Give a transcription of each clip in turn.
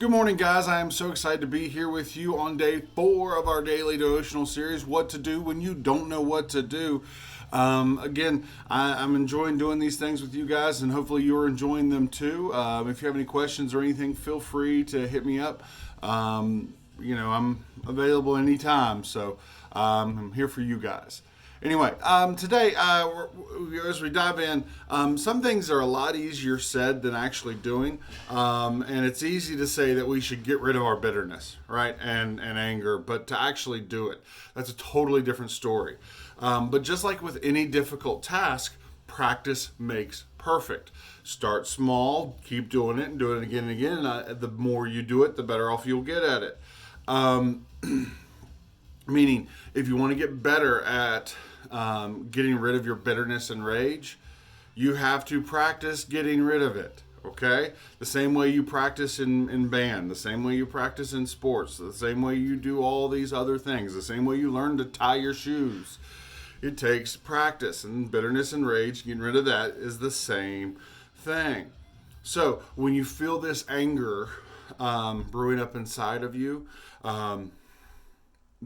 Good morning, guys. I am so excited to be here with you on day 4 of our daily devotional series, What to Do When You Don't Know What to Do. I'm enjoying doing these things with you guys, and hopefully you're enjoying them too. If you have any questions or anything, feel free to hit me up. I'm available anytime, so I'm here for you guys. Anyway, today, as we dive in, some things are a lot easier said than actually doing. And it's easy to say that we should get rid of our bitterness, right, and anger, but to actually do it, that's a totally different story. But just like with any difficult task, practice makes perfect. Start small, keep doing it, and do it again and again. And the more you do it, the better off you'll get at it. Meaning, if you want to get better at getting rid of your bitterness and rage, you have to practice getting rid of it, okay? The same way you practice in band, the same way you practice in sports, the same way you do all these other things, the same way you learn to tie your shoes. It takes practice, and bitterness and rage, getting rid of that is the same thing. So when you feel this anger brewing up inside of you,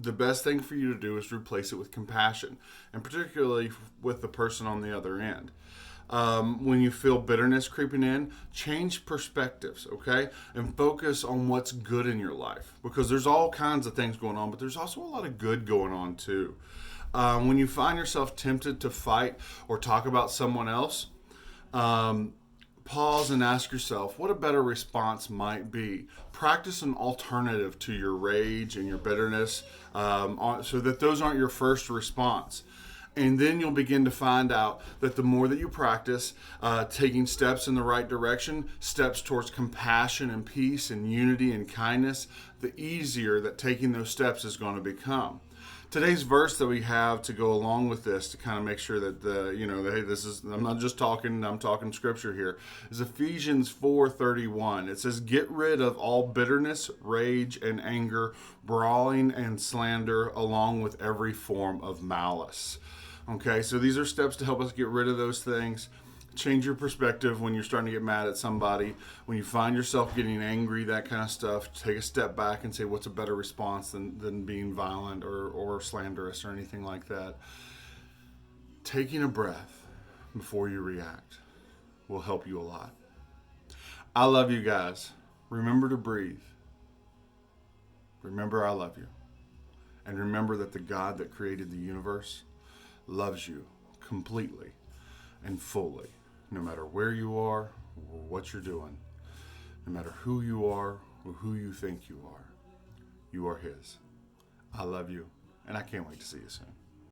the best thing for you to do is replace it with compassion, and particularly with the person on the other end. When you feel bitterness creeping in, change perspectives, okay? And focus on what's good in your life, because there's all kinds of things going on, but there's also a lot of good going on too. When you find yourself tempted to fight or talk about someone else, pause and ask yourself what a better response might be. Practice an alternative to your rage and your bitterness, so that those aren't your first response. And then you'll begin to find out that the more that you practice taking steps in the right direction, steps towards compassion and peace and unity and kindness, the easier that taking those steps is going to become. Today's verse that we have to go along with this, to kind of make sure that I'm not just talking, I'm talking scripture here, is Ephesians 4:31. It says, "Get rid of all bitterness, rage, and anger, brawling and slander, along with every form of malice." Okay, so these are steps to help us get rid of those things. Change your perspective when you're starting to get mad at somebody. When you find yourself getting angry, that kind of stuff, take a step back and say, what's a better response than being violent or slanderous or anything like that. Taking a breath before you react will help you a lot. I love you guys. Remember to breathe. Remember I love you. And remember that the God that created the universe loves you completely and fully. No matter where you are or what you're doing, no matter who you are or who you think you are His. I love you, and I can't wait to see you soon.